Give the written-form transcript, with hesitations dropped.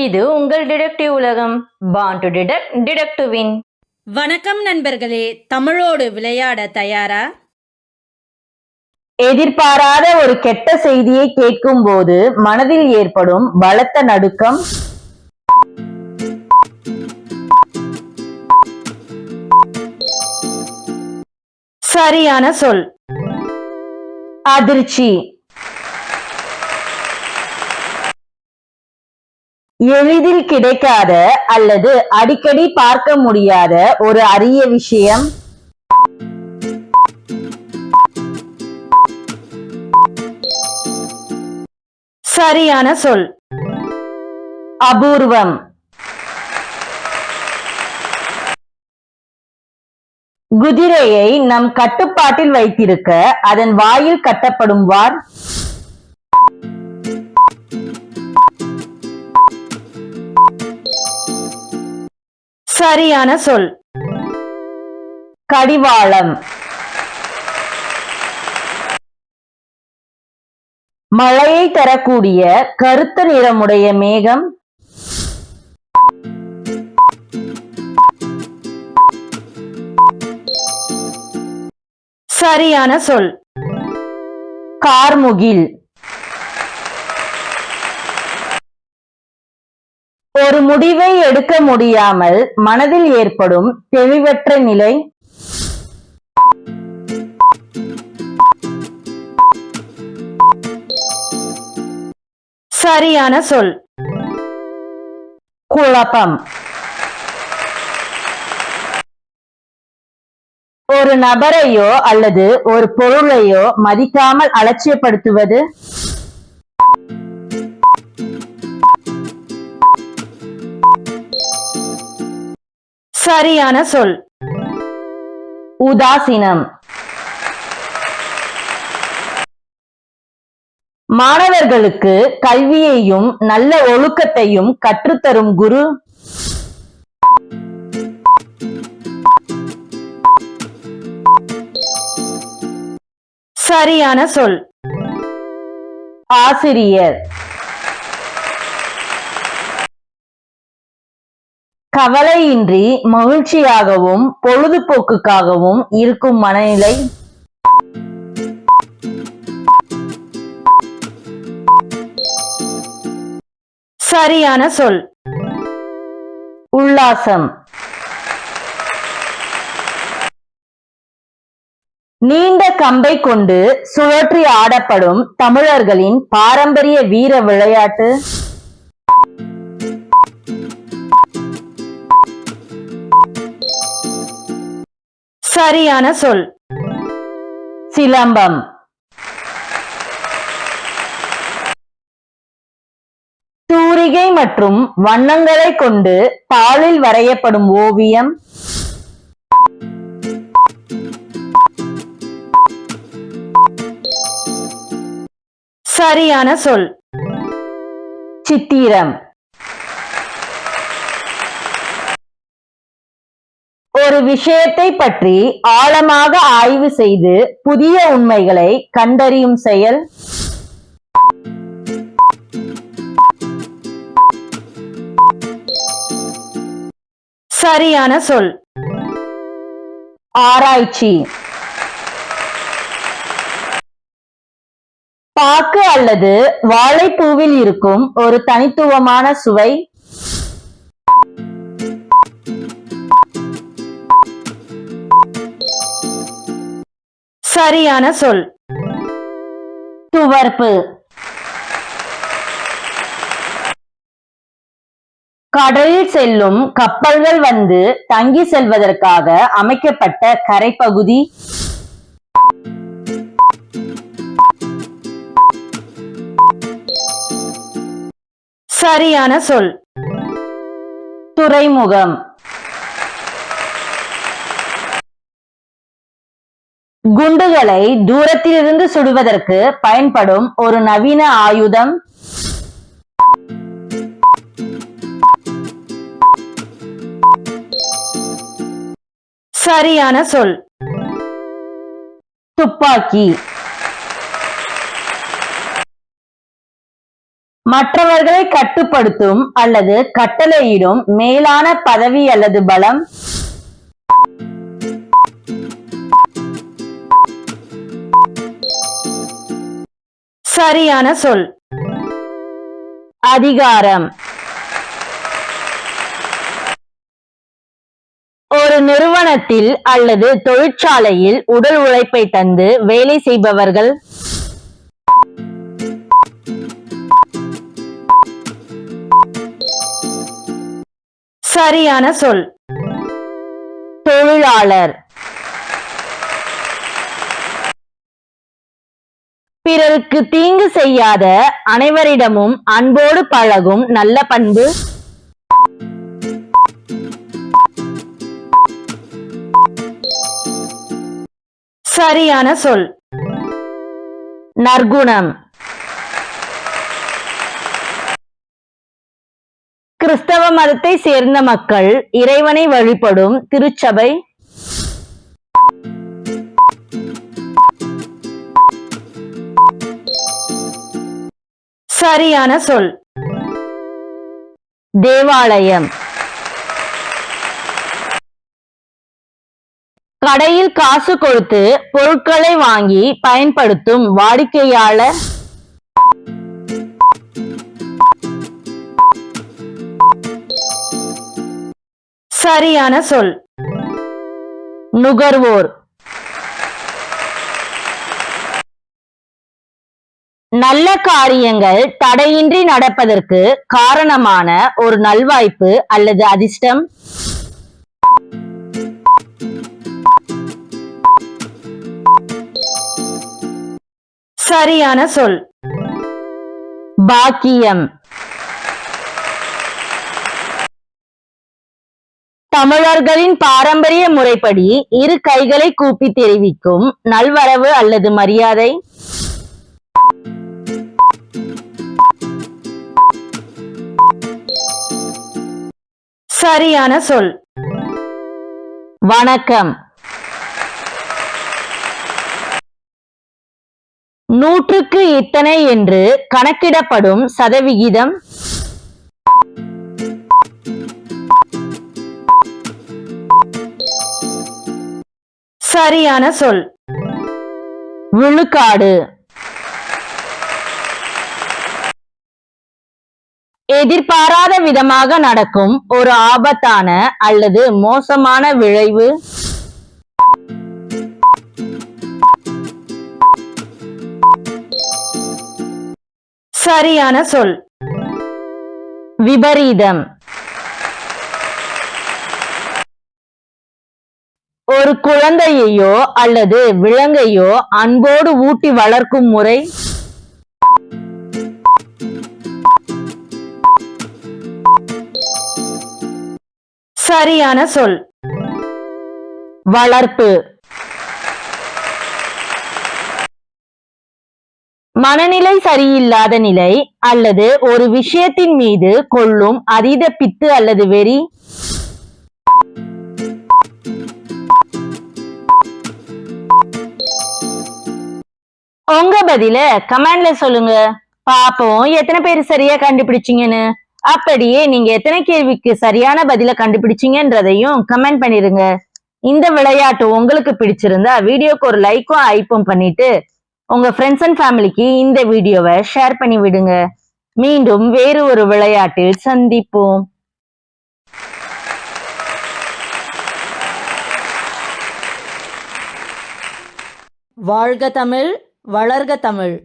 இது உங்கள் டிடெக்டிவ் உலகம். Born to detect, detect to win. வணக்கம் நண்பர்களே, தமிழோடு விளையாட தயாரா? எதிர்பாராத ஒரு கெட்ட செய்தியை கேட்கும் போது மனதில் ஏற்படும் பலத்த நடுக்கம், சரியான சொல் அதிர்ச்சி. எளிதில் கிடைக்காத அல்லது அடிக்கடி பார்க்க முடியாத ஒரு அரிய விஷயம், சரியான சொல் அபூர்வம். குதிரையை நம் கட்டுப்பாட்டில் வைத்திருக்க அதன் வாயில் கட்டப்படும் வார், சரியான சொல் கடிவாளம். மழையை தரக்கூடிய கருத்த நிறமுடைய மேகம், சரியான சொல் கார்முகில். ஒரு முடிவை எடுக்க முடியாமல் மனதில் ஏற்படும் தெளிவற்ற நிலை, சரியான சொல் குழப்பம். ஒரு நபரையோ அல்லது ஒரு பொருளையோ மதிக்காமல் அலட்சியப்படுத்துவது, சரியான சொல் உதாசீனம். மாணவர்களுக்கு கல்வியையும் நல்ல ஒழுக்கத்தையும் கற்றுத்தரும் குரு, சரியான சொல் ஆசிரியர். கவலையின்றி மகிழ்ச்சியாகவும் பொழுதுபோக்குக்காகவும் இருக்கும் மனநிலை, சரியான சொல் உல்லாசம். நீண்ட கம்பை கொண்டு சுழற்றி ஆடப்படும் தமிழர்களின் பாரம்பரிய வீர விளையாட்டு, சரியான சொல் சிலம்பம். தூரிகை மற்றும் வண்ணங்களை கொண்டு தாளில் வரையப்படும் ஓவியம், சரியான சொல் சித்திரம். ஒரு விஷயத்தை பற்றி ஆழமாக ஆய்வு செய்து புதிய உண்மைகளை கண்டறியும் செயல், சரியான சொல் ஆராய்ச்சி. பாக்கு அல்லது வாழைப்பூவில் இருக்கும் ஒரு தனித்துவமான சுவை, சரியான சொல் துவர்ப்பு. கடலில் செல்லும் கப்பல்கள் வந்து தங்கி செல்வதற்காக அமைக்கப்பட்ட கரைப்பகுதி, சரியான சொல் துறைமுகம். குண்டுகளை தூரத்திலிருந்து சுடுவதற்கு பயன்படும் ஒரு நவீன ஆயுதம், சரியான சொல் துப்பாக்கி. மற்றவர்களை கட்டுப்படுத்தும் அல்லது கட்டளையிடும் மேலான பதவி அல்லது பலம். சரியான சொல். அதிகாரம். ஒரு நிறுவனத்தில் அல்லது தொழிற்சாலையில் உடல் உழைப்பை தந்து வேலை செய்பவர்கள். சரியான சொல். தொழிலாளர். பிறருக்கு தீங்கு செய்யாத அனைவரிடமும் அன்போடு பழகும் நல்ல பண்பு. சரியான சொல். நற்குணம். கிறிஸ்தவ மதத்தை சேர்ந்த மக்கள் இறைவனை வழிபடும் திருச்சபை. சரியான சொல். தேவாலயம். கடையில் காசு கொடுத்து பொருட்களை வாங்கி பயன்படுத்தும் வாடிக்கையாளர். சரியான சொல். நுகர்வோர். நல்ல காரியங்கள் தடையின்றி நடப்பதற்கு காரணமான ஒரு நல்வாய்ப்பு அல்லது அதிர்ஷ்டம். சரியான சொல். பாக்கியம். தமிழர்களின் பாரம்பரிய முறைப்படி இரு கைகளை கூப்பி தெரிவிக்கும் நல்வரவு அல்லது மரியாதை. சரியான சொல். வணக்கம். 100க்கு இத்தனை என்று கணக்கிடப்படும் சதவிகிதம். சரியான சொல். விழுக்காடு. எதிர்பாராத விதமாக நடக்கும் ஒரு ஆபத்தான அல்லது மோசமான விளைவு. சரியான சொல். விபரீதம். ஒரு குழந்தையையோ அல்லது விலங்கையோ அன்போடு ஊட்டி வளர்க்கும் முறை. சரியான சொல். வளர்ப்பு. மனநிலை சரியில்லாத நிலை அல்லது ஒரு விஷயத்தின் மீது கொள்ளும் அதீத பித்து அல்லது வெறி. உங்க பதில கமெண்ட்ல சொல்லுங்க, பாப்போம் எத்தனை பேர் சரியா கண்டுபிடிச்சீங்கன்னு. அப்படியே நீங்க எத்தனை கேள்விக்கு சரியான பதில கண்டுபிடிச்சீங்கன்றதையும் கமெண்ட் பண்ணிருங்க. இந்த விளையாட்டு உங்களுக்கு பிடிச்சிருந்தா வீடியோக்கு ஒரு லைக்கும் ஐப்பும் பண்ணிட்டு உங்க ஃப்ரெண்ட்ஸ் அண்ட் ஃபேமிலிக்கு இந்த வீடியோவை ஷேர் பண்ணி விடுங்க. மீண்டும் வேறு ஒரு விளையாட்டில் சந்திப்போம். வாழ்க தமிழ், வளர்க தமிழ்.